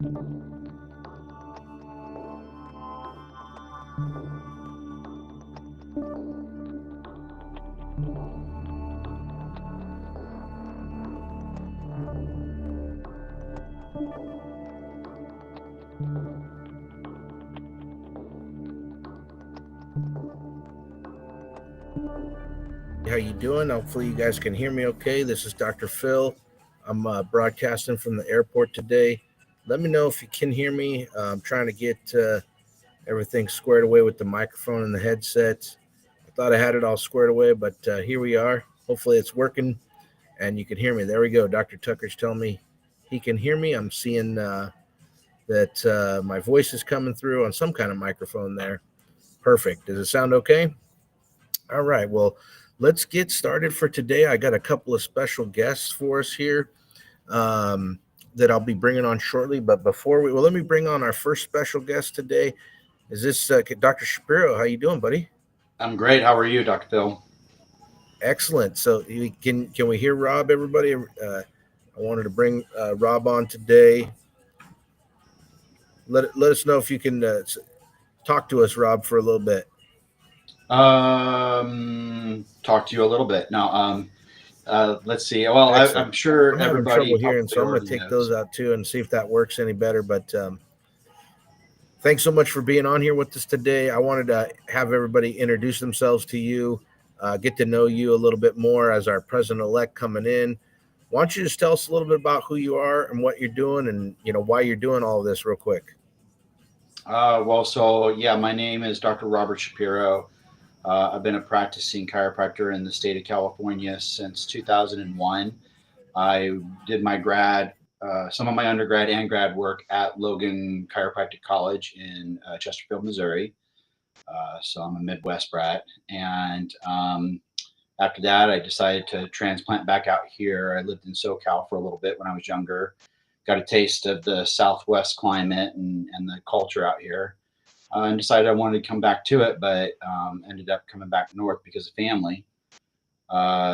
How you doing? Hopefully you guys can hear me okay. This is Dr. Phil. I'm broadcasting from the airport today. Let me know if you can hear me. I'm trying to get everything squared away with the microphone and the headset. I thought I had it all squared away, but here we are. Hopefully it's working and you can hear me. There we go. Dr. Tucker's telling me he can hear me. I'm seeing that my voice is coming through on some kind of microphone there. Perfect. Does it sound okay? All right. Well, let's get started for today. I got a couple of special guests for us here that I'll be bringing on shortly. But before let me bring on our first special guest today. Is this Dr. Shapiro? How you doing, buddy? I'm great. How are you, Dr. Phil? Excellent. So can we hear Rob, everybody? I wanted to bring Rob on today. Let us know if you can talk to us, Rob, for a little bit. Talk to you a little bit. No, let's see. Well, I'm sure I'm having everybody trouble hearing, so I'm going to take those out too and see if that works any better. But thanks so much for being on here with us today. I wanted to have everybody introduce themselves to you, get to know you a little bit more as our president-elect coming in. Why don't you just tell us a little bit about who you are and what you're doing and, why you're doing all of this real quick. My name is Dr. Robert Shapiro. I've been a practicing chiropractor in the state of California since 2001. I did my some of my undergrad and grad work at Logan Chiropractic College in Chesterfield, Missouri. So I'm a Midwest brat. And after that, I decided to transplant back out here. I lived in SoCal for a little bit when I was younger. Got a taste of the Southwest climate and the culture out here. And decided I wanted to come back to it, but ended up coming back north because of family.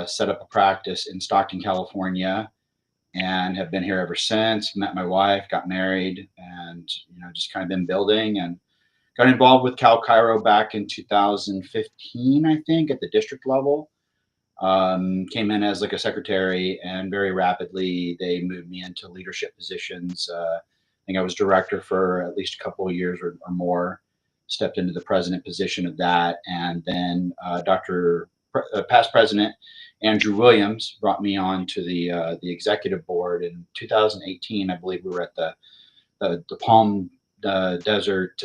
Set up a practice in Stockton, California, and have been here ever since. Met my wife, got married, and just kind of been building and got involved with CalChiro back in 2015, I think, at the district level. Came in as like a secretary, and very rapidly they moved me into leadership positions. I think I was director for at least a couple of years or more. Stepped into the president position of that, and then past president Andrew Williams brought me on to the executive board in 2018. I believe we were at the Palm Desert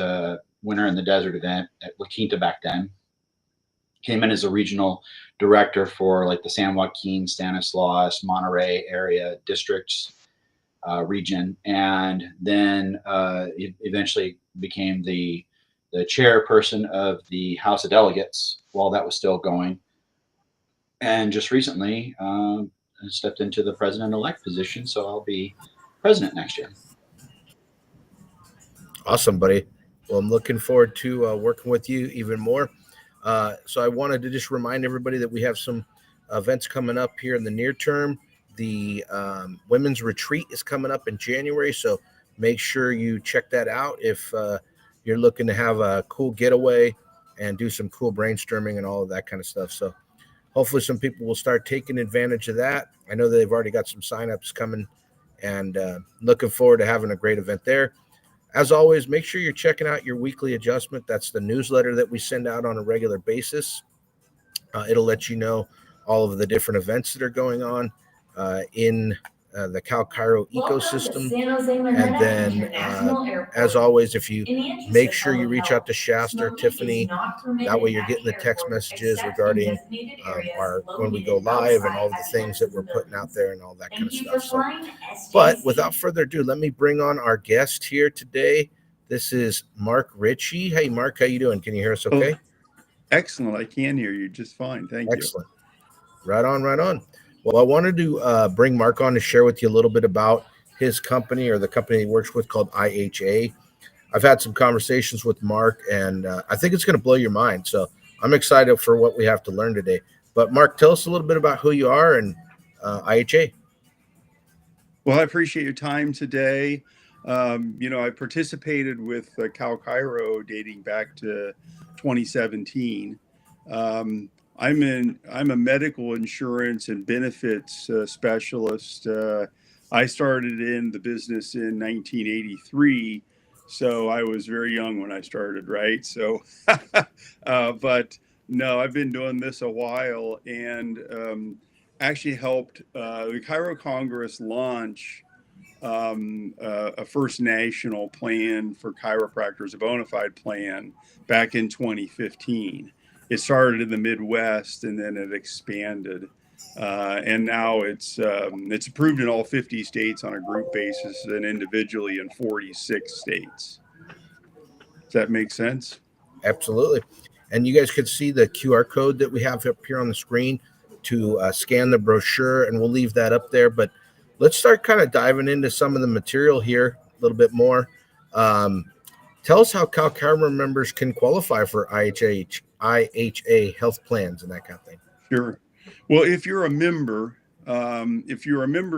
Winter in the Desert event at La Quinta back then. Came in as a regional director for like the San Joaquin, Stanislaus, Monterey area districts region, and then eventually became the chairperson of the House of Delegates while that was still going. And just recently stepped into the president-elect position, so I'll be president next year. Awesome, buddy. Well, I'm looking forward to working with you even more. So I wanted to just remind everybody that we have some events coming up here in the near term. The women's retreat is coming up in January, so make sure you check that out if you're looking to have a cool getaway and do some cool brainstorming and all of that kind of stuff. So hopefully some people will start taking advantage of that. I know they've already got some signups coming, and looking forward to having a great event there. As always, make sure you're checking out your weekly adjustment. That's the newsletter that we send out on a regular basis. It'll let you know all of the different events that are going on in the CalChiro ecosystem. And then, as always, if you make sure you reach out to Shasta or Tiffany, that way you're getting the text messages regarding when we go live and all the things that we're putting out there and all that kind of stuff. So, but without further ado, let me bring on our guest here today. This is Mark Ritchie. Hey, Mark, how you doing? Can you hear us okay? Excellent. I can hear you just fine. Thank you. Excellent. Right on, right on. Well, I wanted to bring Mark on to share with you a little bit about his company, or the company he works with, called IHA. I've had some conversations with Mark, and I think it's going to blow your mind. So I'm excited for what we have to learn today. But Mark, tell us a little bit about who you are and IHA. Well, I appreciate your time today. I participated with CalChiro dating back to 2017. I'm a medical insurance and benefits specialist. I started in the business in 1983, so I was very young when I started, right? So, but no, I've been doing this a while, and actually helped the Chiro Congress launch a first national plan for chiropractors, a bona fide plan, back in 2015. It started in the Midwest and then it expanded. And now it's approved in all 50 states on a group basis and individually in 46 states. Does that make sense? Absolutely. And you guys could see the QR code that we have up here on the screen to scan the brochure, and we'll leave that up there. But let's start kind of diving into some of the material here a little bit more. Tell us how CalChiro members can qualify for IHA health plans and that kind of thing. Sure. Well, if you're a member,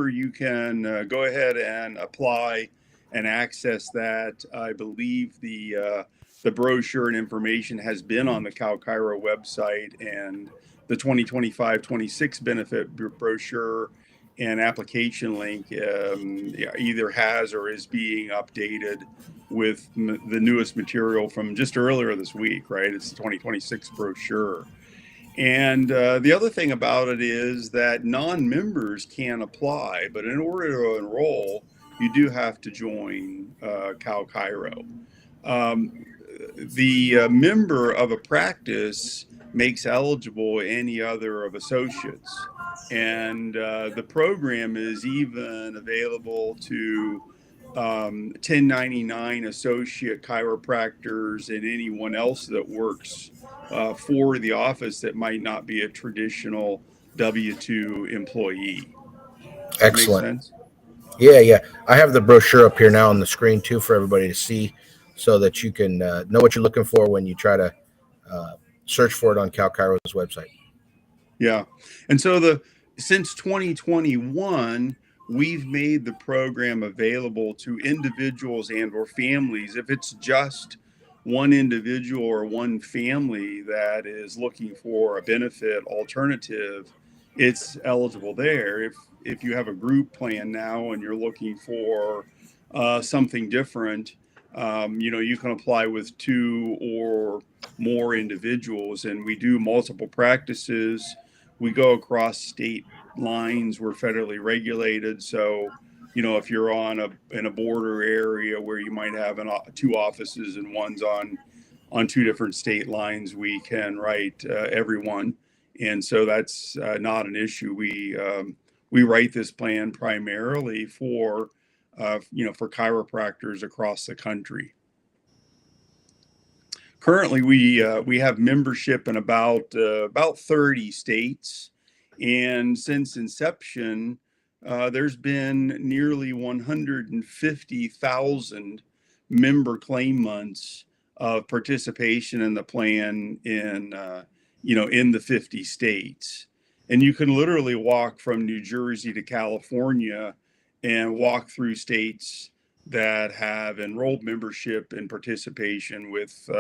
you can go ahead and apply and access that. I believe the brochure and information has been on the CalChiro website, and the 2025-26 benefit brochure and application link either has or is being updated with the newest material from just earlier this week, right? It's the 2026 brochure. And the other thing about it is that non-members can apply, but in order to enroll, you do have to join CalChiro. The member of a practice makes eligible any other of associates. And the program is even available to 1099 associate chiropractors and anyone else that works for the office that might not be a traditional W-2 employee. Excellent. Make sense? Yeah. I have the brochure up here now on the screen too for everybody to see, so that you can know what you're looking for when you try to search for it on CalChiro's website. Yeah. And so since 2021, we've made the program available to individuals and or families. If it's just one individual or one family that is looking for a benefit alternative, it's eligible there. If you have a group plan now and you're looking for something different, you can apply with 2 or more individuals, and we do multiple practices. We go across state lines. We're federally regulated, so if you're in a border area where you might have 2 offices and one's on 2 different state lines, we can write everyone, and so that's not an issue. We write this plan primarily for chiropractors across the country. Currently, we have membership in about 30 states, and since inception, there's been nearly 150,000 member claim months of participation in the plan in the 50 states. And you can literally walk from New Jersey to California and walk through states that have enrolled membership and participation with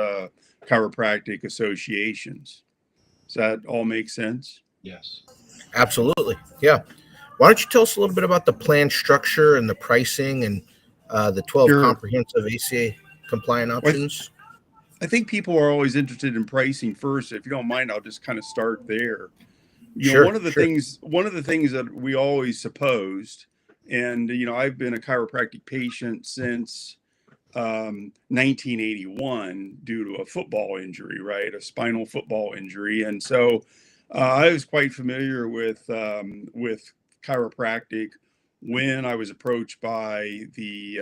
chiropractic associations. Does that all make sense? Yes. Absolutely. Yeah. Why don't you tell us a little bit about the plan structure and the pricing and the 12 Sure. comprehensive ACA compliant options? I think people are always interested in pricing first. If you don't mind, I'll just kind of start there. One of the things that we always supposed, and I've been a chiropractic patient since 1981 due to a football injury, right? A spinal football injury. And so I was quite familiar with chiropractic when I was approached by the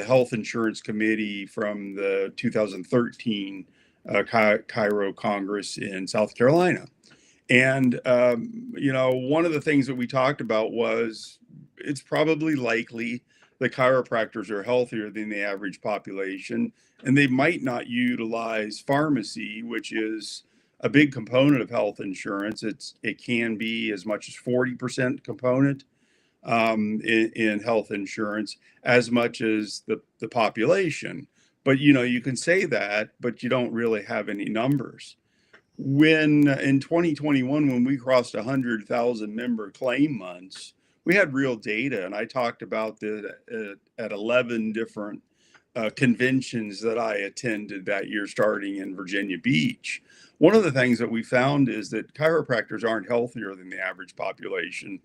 health insurance committee from the 2013 Chiro Congress in South Carolina. And, one of the things that we talked about was it's probably likely that chiropractors are healthier than the average population, and they might not utilize pharmacy, which is a big component of health insurance. It can be as much as 40% component. in health insurance as much as the population. But, you know, you can say that, but you don't really have any numbers. When in 2021, when we crossed 100,000 member claim months, we had real data. And I talked about that at 11 different conventions that I attended that year, starting in Virginia Beach. One of the things that we found is that chiropractors aren't healthier than the average population.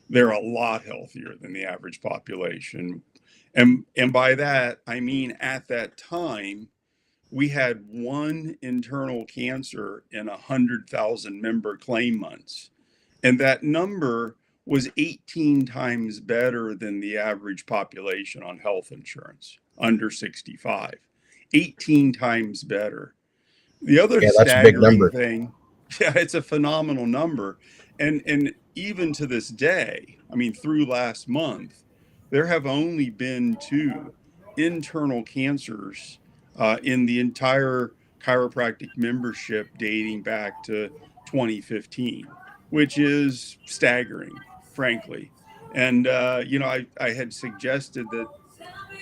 They're a lot healthier than the average population. And by that, I mean, at that time, we had one internal cancer in 100,000 member claim months. And that number was 18 times better than the average population on health insurance under 65. 18 times better. The other Yeah, that's a big staggering number. thing, yeah, it's a phenomenal number. And even to this day, I mean, through last month, there have only been 2 internal cancers in the entire chiropractic membership dating back to 2015, which is staggering, frankly. And, you know, I had suggested that,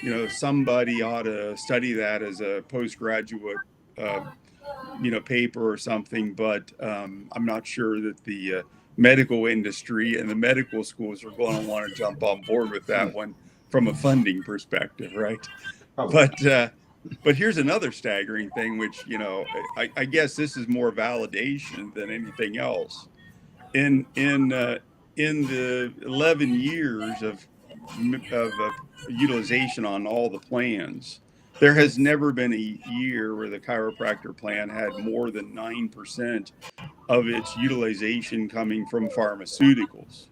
you know, somebody ought to study that as a postgraduate uh, you know, paper or something, but I'm not sure that the medical industry and the medical schools are going to want to jump on board with that one from a funding perspective, right? Probably. But here's another staggering thing, which, you know, I guess this is more validation than anything else. In in uh, in the 11 years of utilization on all the plans, there has never been a year where the chiropractor plan had more than 9% of its utilization coming from pharmaceuticals.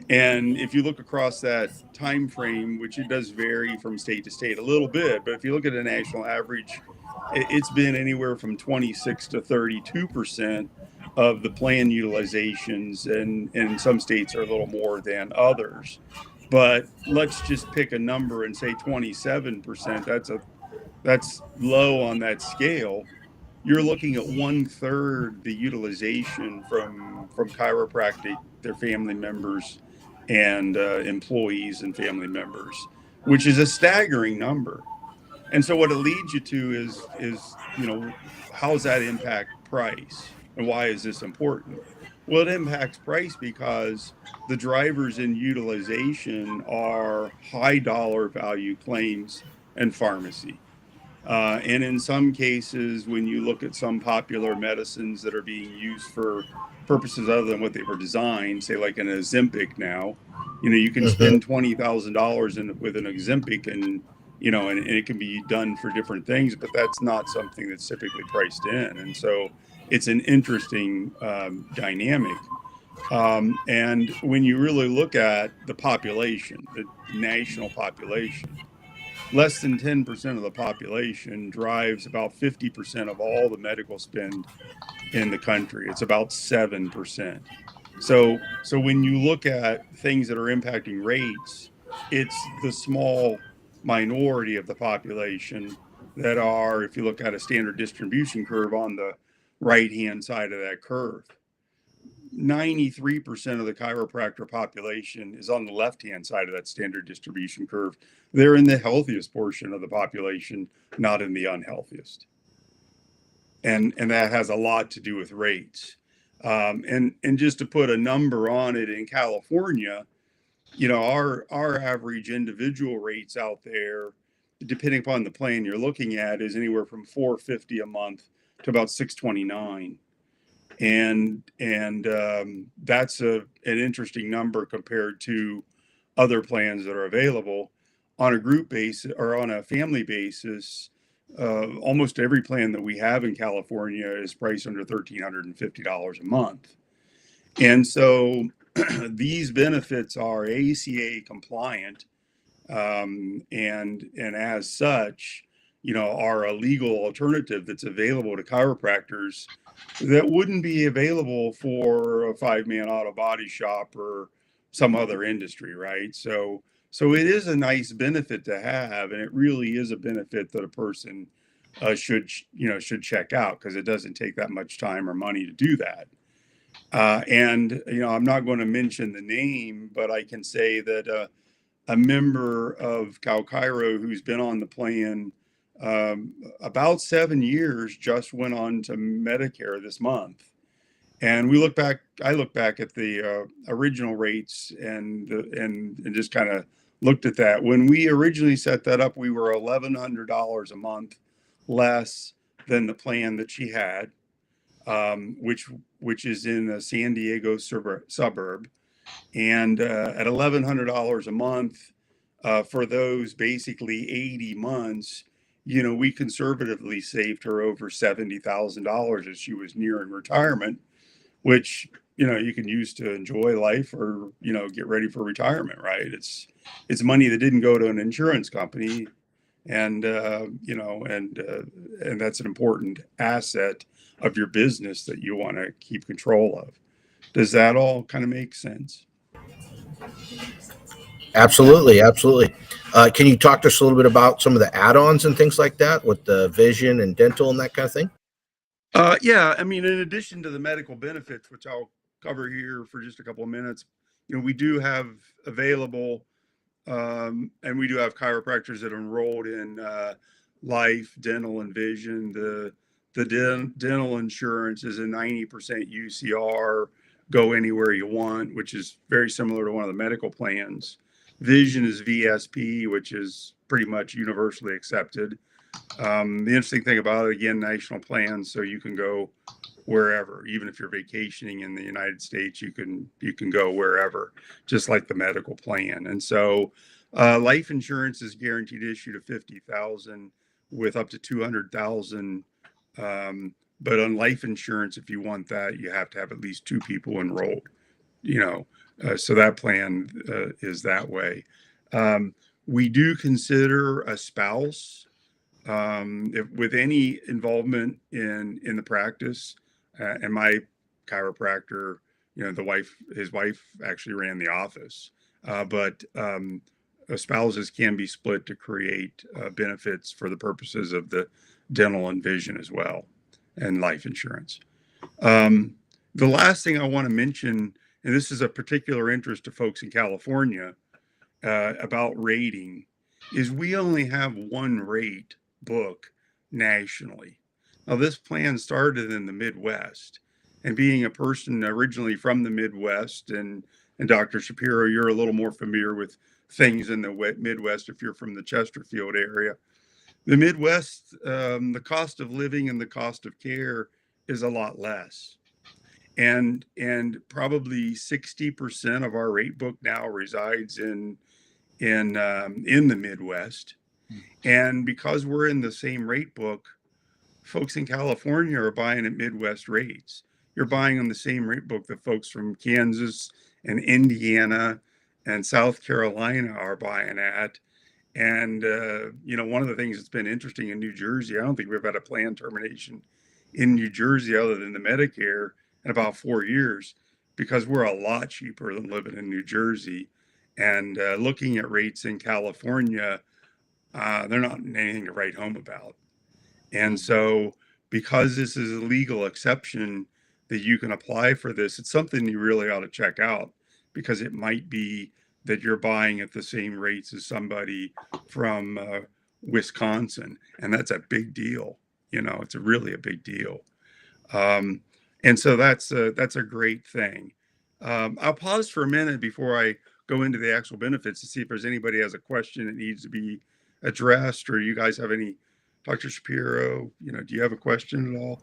And if you look across that time frame, which it does vary from state to state a little bit, but if you look at a national average, it's been anywhere from 26 to 32% of the plan utilizations, and in some states are a little more than others. But let's just pick a number and say 27%. That's low on that scale. You're looking at 1/3 the utilization from chiropractic, their family members, and employees and family members, which is a staggering number. And so what it leads you to is, you know, how does that impact price, and why is this important? Well, it impacts price because the drivers in utilization are high dollar value claims and pharmacy. And in some cases, when you look at some popular medicines that are being used for purposes other than what they were designed, say like an Ozempic now, you know, you can Mhm. spend $20,000 with an Ozempic, and, you know, and it can be done for different things, but that's not something that's typically priced in. And so it's an interesting dynamic. And when you really look at the population, the national population, less than 10% of the population drives about 50% of all the medical spend in the country. It's about 7%. So when you look at things that are impacting rates, it's the small minority of the population that are, if you look at a standard distribution curve on the right hand side of that curve, 93% of the chiropractor population is on the left hand side of that standard distribution curve. They're in the healthiest portion of the population, not in the unhealthiest. And that has a lot to do with rates. And just to put a number on it, in California, you know, our average individual rates out there, depending upon the plan you're looking at, is anywhere from $450 a month to about $629. And that's an interesting number compared to other plans that are available on a group basis or on a family basis. Almost every plan that we have in California is priced under $1,350 a month. And so these benefits are ACA compliant, and as such, you know, are a legal alternative that's available to chiropractors that wouldn't be available for a 5-man auto body shop or some other industry, right? So it is a nice benefit to have, and it really is a benefit that a person should check out, because it doesn't take that much time or money to do that. And, I'm not going to mention the name, but I can say that a member of CalChiro who's been on the plan about 7 years just went on to Medicare this month. And I look back at the original rates and just kind of looked at that. When we originally set that up, we were $1,100 a month less than the plan that she had, which is in a San Diego suburb. And at $1,100 a month for those basically 80 months, we conservatively saved her over $70,000 as she was nearing retirement, which you can use to enjoy life or get ready for retirement, right? It's money that didn't go to an insurance company, and and that's an important asset of your business that you want to keep control of. Does that all kind of make sense? Absolutely, absolutely. Can you talk to us a little bit about some of the add-ons and things like that with the vision and dental and that kind of thing? Yeah, I mean, in addition to the medical benefits, which I'll cover here for just a couple of minutes, we do have available, and we do have chiropractors that are enrolled in life, dental, and vision. The dental insurance is a 90% UCR, go anywhere you want, which is very similar to one of the medical plans. Vision is VSP, which is pretty much universally accepted. The interesting thing about it, again, national plans, so you can go wherever. Even if you're vacationing in the United States, you can go wherever, just like the medical plan. And so life insurance is guaranteed issue to 50,000 with up to 200,000. But on life insurance, if you want that, you have to have at least 2 people enrolled, so that plan is that way. We do consider a spouse with any involvement in the practice. And my chiropractor, his wife actually ran the office, but spouses can be split to create benefits for the purposes of the dental and vision as well, and life insurance. The last thing I want to mention, and this is a particular interest to folks in California about rating, is we only have one rate book nationally. Now, this plan started in the Midwest, and being a person originally from the Midwest, and Dr. Shapiro, you're a little more familiar with things in the Midwest if you're from the Chesterfield area. The Midwest, the cost of living and the cost of care is a lot less. And probably 60% of our rate book now resides in the Midwest. And because we're in the same rate book, folks in California are buying at Midwest rates. You're buying on the same rate book that folks from Kansas and Indiana and South Carolina are buying at. And, one of the things that's been interesting in New Jersey, I don't think we've had a plan termination in New Jersey other than the Medicare in about 4 years, because we're a lot cheaper than living in New Jersey. And looking at rates in California, they're not anything to write home about. And so, because this is a legal exception that you can apply for this, it's something you really ought to check out, because it might be that you're buying at the same rates as somebody from Wisconsin. And that's a big deal. It's really a big deal. And so that's a great thing. I'll pause for a minute before I go into the actual benefits to see if there's anybody has a question that needs to be addressed, or you guys have any. Dr. Shapiro, do you have a question at all?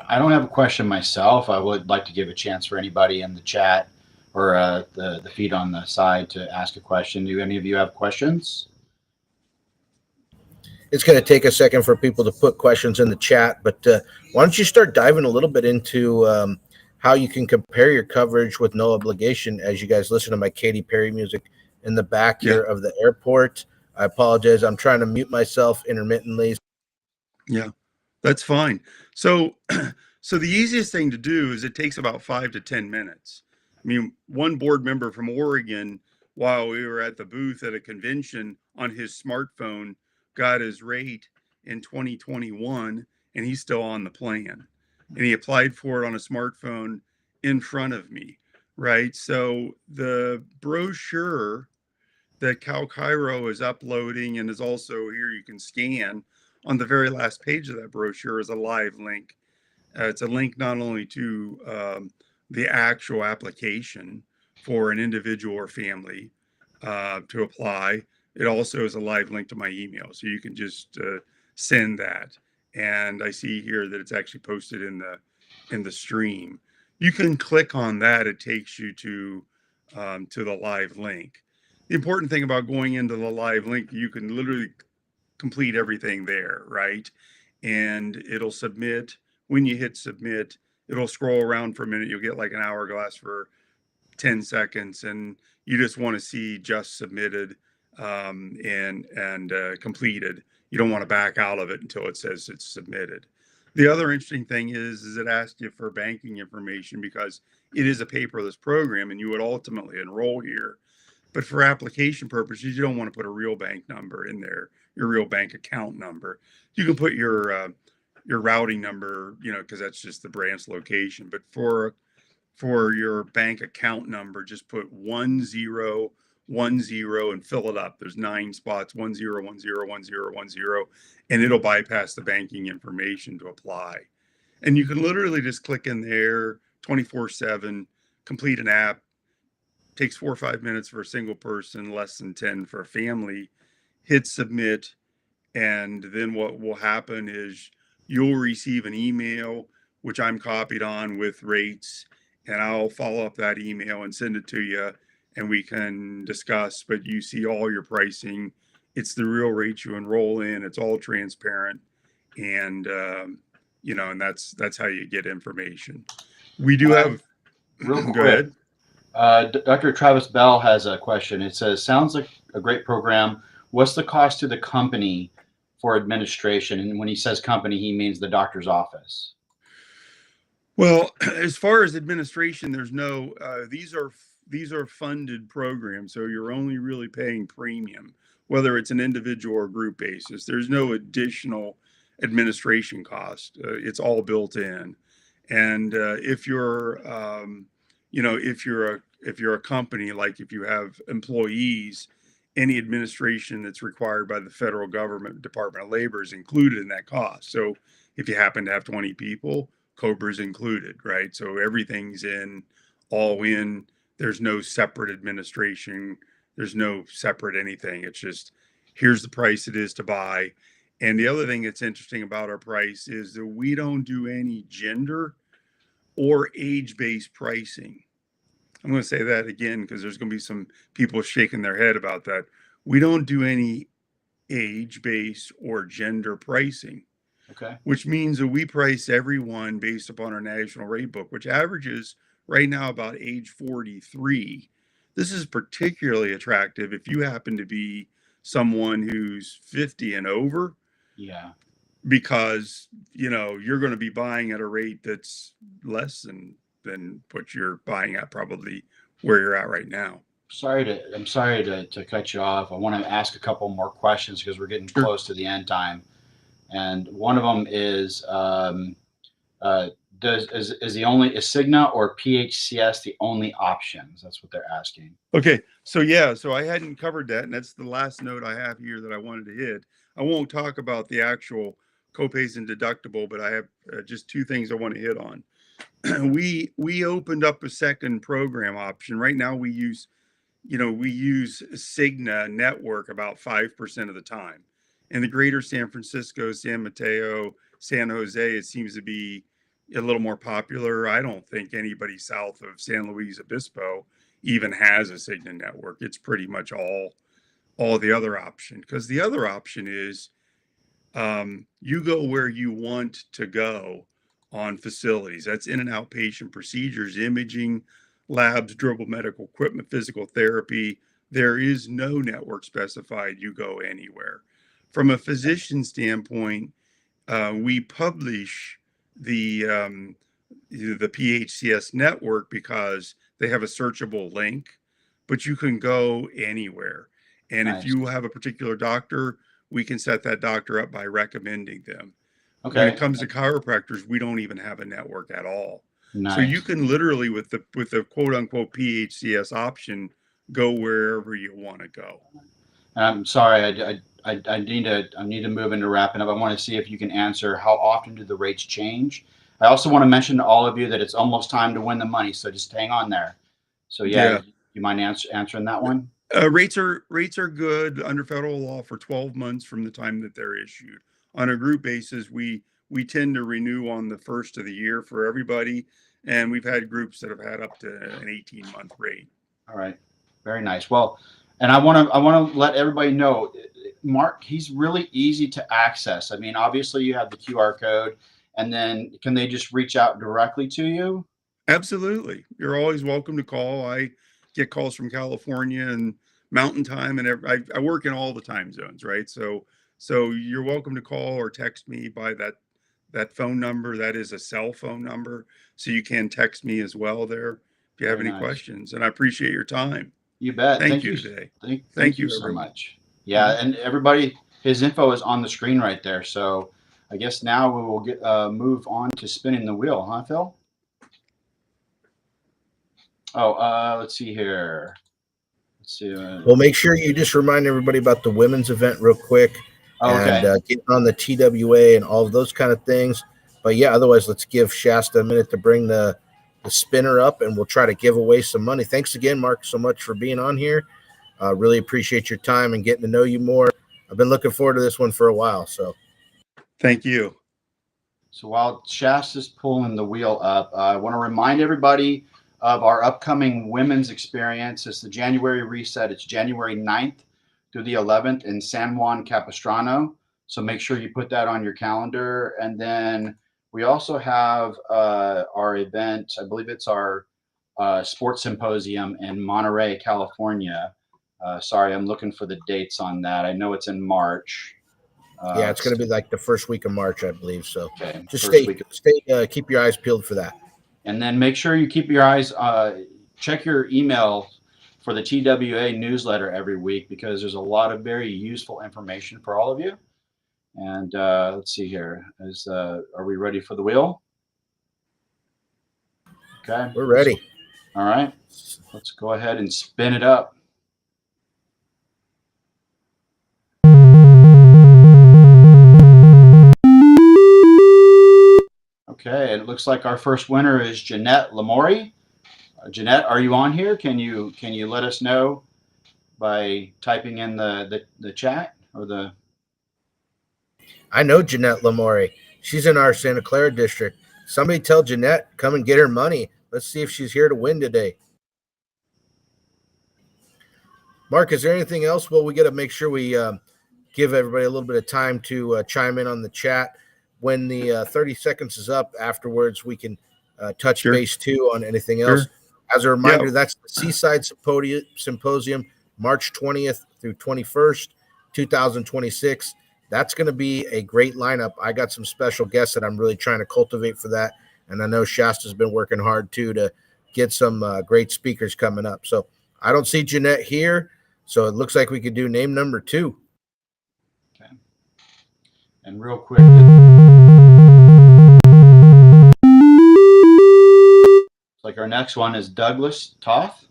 I don't have a question myself. I would like to give a chance for anybody in the chat or the feed on the side to ask a question. Do any of you have questions? It's going to take a second for people to put questions in the chat, but why don't you start diving a little bit into how you can compare your coverage with no obligation as you guys listen to my Katy Perry music in the back here of the airport. I apologize. I'm trying to mute myself intermittently. Yeah, that's fine. So the easiest thing to do is it takes about 5 to 10 minutes. I mean, one board member from Oregon, while we were at the booth at a convention, on his smartphone, got his rate in 2021, and he's still on the plan. And he applied for it on a smartphone, in front of me, right? So the brochure that CalChiro is uploading and is also here, you can scan on the very last page of that brochure is a live link. It's a link not only to the actual application for an individual or family to apply, it also is a live link to my email. So you can just send that. And I see here that it's actually posted in the stream. You can click on that. It takes you to the live link. The important thing about going into the live link, you can literally complete everything there, right? And it'll submit. When you hit submit, it'll scroll around for a minute. You'll get like an hourglass for 10 seconds, and you just want to see just submitted and completed. You don't want to back out of it until it says it's submitted. The other interesting thing is it asks you for banking information because it is a paperless program and you would ultimately enroll here. But for application purposes, you don't want to put a real bank number in there, your real bank account number. You can put your routing number, because that's just the branch location. But for your bank account number, just put 1010 and fill it up. There's 9 spots, 10101010, and it'll bypass the banking information to apply. And you can literally just click in there 24/7, complete an app. Takes 4 or 5 minutes for a single person, less than 10 for a family. Hit submit, and then what will happen is you'll receive an email, which I'm copied on with rates, and I'll follow up that email and send it to you, and we can discuss. But you see all your pricing. It's the real rates you enroll in. It's all transparent, and and that's how you get information. We do have. Real quick. Go ahead. Dr. Travis Bell has a question. It says, sounds like a great program. What's the cost to the company for administration? And when he says company, he means the doctor's office. Well, as far as administration, there's no, these are funded programs. So you're only really paying premium, whether it's an individual or group basis. There's no additional administration cost. It's all built in. And if you're a company, like if you have employees, any administration that's required by the federal government, Department of Labor, is included in that cost. So if you happen to have 20 people, COBRA's included, right? So everything's all in. There's no separate administration. There's no separate anything. It's just, here's the price it is to buy. And the other thing that's interesting about our price is that we don't do any gender or age-based pricing. I'm going to say that again because there's going to be some people shaking their head about that. We don't do any age-based or gender pricing. Okay. Which means that we price everyone based upon our national rate book, which averages right now about age 43. This is particularly attractive if you happen to be someone who's 50 and over. Yeah. Because, you're going to be buying at a rate that's less than what you're buying at probably where you're at right now. I'm sorry to cut you off. I want to ask a couple more questions because we're getting close to the end time. And one of them is, is Cigna or PHCS the only options? That's what they're asking. Okay. So I hadn't covered that. And that's the last note I have here that I wanted to hit. I won't talk about the actual copays and deductible, but I have just 2 things I want to hit on. We opened up a second program option. Right now we use Cigna network about 5% of the time. In the greater San Francisco, San Mateo, San Jose, it seems to be a little more popular. I don't think anybody south of San Luis Obispo even has a Cigna network. It's pretty much all the other option, because the other option is you go where you want to go on facilities. That's in and outpatient procedures, imaging, labs, durable medical equipment, physical therapy. There is no network specified. You go anywhere. From a physician standpoint, we publish the PHCS network because they have a searchable link, but you can go anywhere. And if you have a particular doctor, we can set that doctor up by recommending them. Okay. When it comes to chiropractors, we don't even have a network at all. So you Nice. can literally, with the quote unquote PHCS option, go wherever you want to go. And I'm sorry, I need to move into wrapping up. I want to see if you can answer, how often do the rates change? I also want to mention to all of you that it's almost time to win the money, so just hang on there. So yeah, you mind answering that one? Rates are good under federal law for 12 months from the time that they're issued. On a group basis, we tend to renew on the first of the year for everybody, and we've had groups that have had up to an 18-month rate. All right, very nice. Well, and I want to let everybody know, Mark, he's really easy to access. I mean, obviously you have the QR code, and then can they just reach out directly to you? Absolutely. You're always welcome to call. I get calls from California and Mountain Time, and I work in all the time zones, right? So you're welcome to call or text me by that phone number. That is a cell phone number, so you can text me as well there if you have Very any nice. questions. And I appreciate your time. You bet. Thank you today. Thank you so everyone. much. Yeah, and everybody, his info is on the screen right there. So I guess now we will get move on to spinning the wheel, huh, Phil? Oh, let's see here. Let's see. Well, make sure you just remind everybody about the women's event real quick, Okay. and getting on the TWA and all of those kind of things. But yeah, otherwise, let's give Shasta a minute to bring the spinner up, and we'll try to give away some money. Thanks again, Mark, so much for being on here. Really appreciate your time and getting to know you more. I've been looking forward to this one for a while. So Thank you. So while Shasta's pulling the wheel up, I want to remind everybody of our upcoming women's experience. It's the January reset. It's January 9th through the 11th in San Juan Capistrano. So make sure you put that on your calendar. And then we also have our event, I believe it's our sports symposium in Monterey, California. Sorry, I'm looking for the dates on that. I know it's in March. yeah, it's going to be like the first week of March, I believe. So Okay, just stay, keep your eyes peeled for that. and then make sure you keep your eyes, check your email for the TWA newsletter every week, because there's a lot of very useful information for all of you. And let's see here. Are we ready for the wheel? Okay. We're ready. All right. Let's go ahead and spin it up. Okay, and it looks like our first winner is Jeanette Lamori. Jeanette, are you on here? Can you let us know by typing in the chat or the? I know Jeanette Lamori. She's in our Santa Clara district. Somebody tell Jeanette, come and get her money. Let's see if she's here to win today. Mark, is there anything else? Well, we got to make sure we give everybody a little bit of time to chime in on the chat. When the 30 seconds is up, afterwards we can touch base too on anything else. As a reminder, that's the Seaside Symposium, March 20th through 21st, 2026. That's going to be a great lineup. I got some special guests that I'm really trying to cultivate for that. And I know Shasta's been working hard too to get some great speakers coming up. So I don't see Jeanette here. So it looks like we could do name number 2. Okay. And real quick, like our next one is Douglas Toth.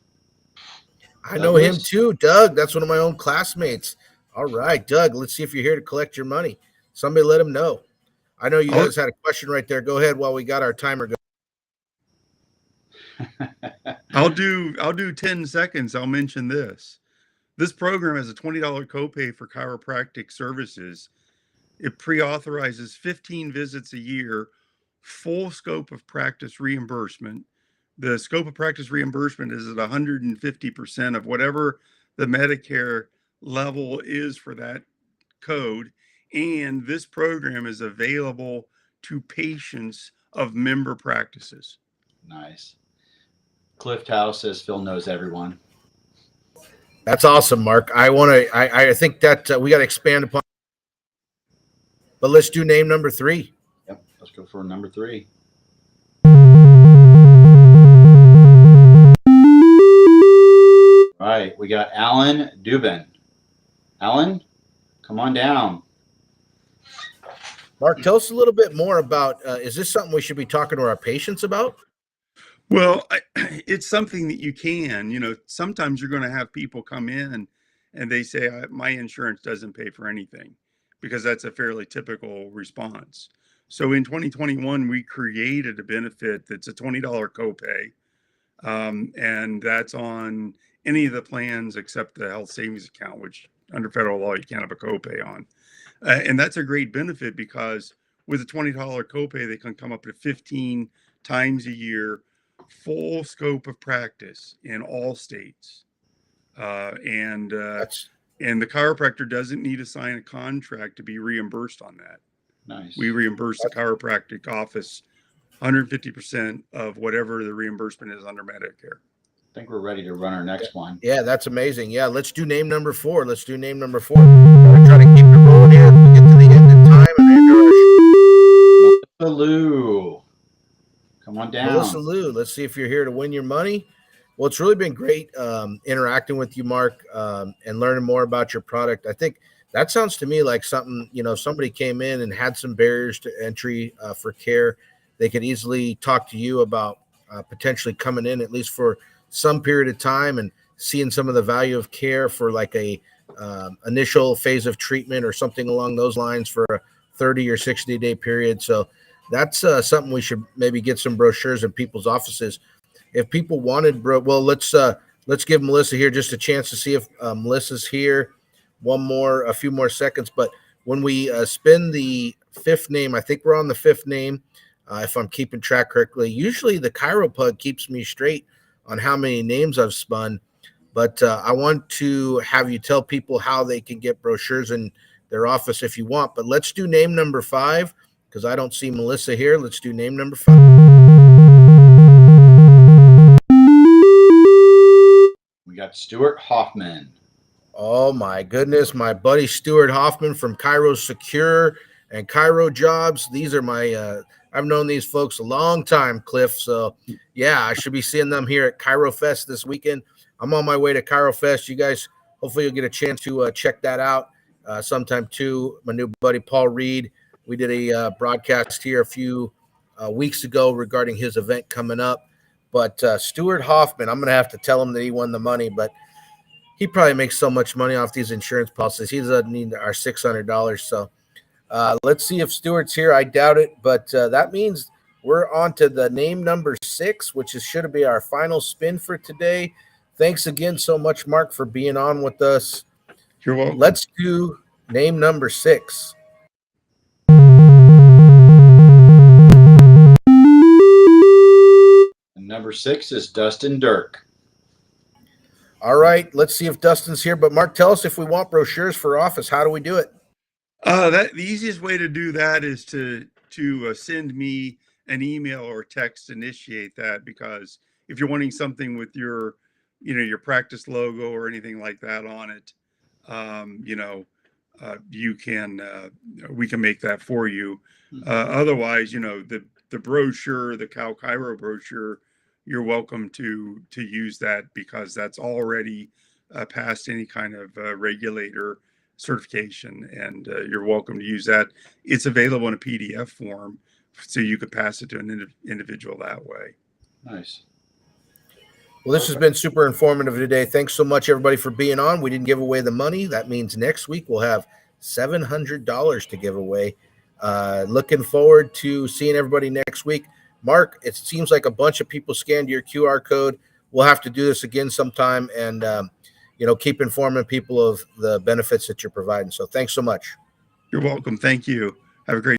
I know him too, Doug. That's one of my own classmates. All right, Doug, let's see if you're here to collect your money. Somebody let him know. I know you guys had a question right there. Go ahead while we got our timer going. I'll do 10 seconds. I'll mention this. This program has a $20 copay for chiropractic services. It pre-authorizes 15 visits a year, full scope of practice reimbursement. The scope of practice reimbursement is at 150% of whatever the Medicare level is for that code. And this program is available to patients of member practices. Nice. Cliff House says Phil knows everyone. That's awesome, Mark. I think that we got to expand upon. But let's do name number 3. Yep, let's go for number 3. All right, we got Alan Dubin. Alan, come on down. Mark, tell us a little bit more about, is this something we should be talking to our patients about? Well, it's something that you can, sometimes you're going to have people come in and they say, my insurance doesn't pay for anything, because that's a fairly typical response. So in 2021, we created a benefit that's a $20 copay. And that's on any of the plans except the health savings account, which under federal law, you can't have a copay on. And that's a great benefit, because with a $20 copay, they can come up to 15 times a year, full scope of practice in all states. And the chiropractor doesn't need to sign a contract to be reimbursed on that. Nice. We reimburse the chiropractic office 150% of whatever the reimbursement is under Medicare. I think we're ready to run our next one. Yeah, that's amazing. Yeah, let's do name number 4. Let's do name number 4. We're trying to keep it rolling here as we get to the end of time. Melissa Lou, come on down. Melissa Lou, let's see if you're here to win your money. Well, it's really been great interacting with you, Mark, and learning more about your product. I think that sounds to me like something, somebody came in and had some barriers to entry for care. They could easily talk to you about potentially coming in at least for some period of time and seeing some of the value of care for like a initial phase of treatment or something along those lines for a 30 or 60 day period. So that's something we should maybe get some brochures in people's offices. If people wanted, let's give Melissa here just a chance to see if Melissa's here. A few more seconds. But when we spin the 5th name, I think we're on the 5th name. If I'm keeping track correctly, usually the ChiroPug keeps me straight on how many names I've spun, but I want to have you tell people how they can get brochures in their office if you want. But let's do name number 5, because I don't see Melissa here. Let's do name number 5. We got Stuart Hoffman. Oh my goodness, my buddy Stuart Hoffman from Chiro Secure and Chiro Jobs. These are my I've known these folks a long time, Cliff. So yeah, I should be seeing them here at Chiro Fest this weekend. I'm on my way to Chiro Fest. You guys, hopefully you'll get a chance to check that out sometime too. My new buddy Paul Reed, we did a broadcast here a few weeks ago regarding his event coming up. But Stuart Hoffman, I'm going to have to tell him that he won the money, but he probably makes so much money off these insurance policies. He doesn't need our $600. So let's see if Stuart's here. I doubt it, but that means we're on to the name number 6, which should be our final spin for today. Thanks again so much, Mark, for being on with us. You're welcome. Let's do name number 6. And number 6 is Dustin Dirk. All right, let's see if Dustin's here. But Mark, tell us if we want brochures for office. How do we do it? The easiest way to do that is to send me an email or text to initiate that, because if you're wanting something with your practice logo or anything like that on it, we can make that for you. Otherwise, the brochure, the CalChiro brochure, you're welcome to use that, because that's already past any kind of regulator certification, and you're welcome to use that. It's available in a PDF form, so you could pass it to an individual that way. Nice. Well, this has been super informative today. Thanks so much, everybody, for being on. We didn't give away the money. That means next week we'll have $700 to give away. Looking forward to seeing everybody next week. Mark, it seems like a bunch of people scanned your QR code. We'll have to do this again sometime and, keep informing people of the benefits that you're providing. So thanks so much. You're welcome. Thank you. Have a great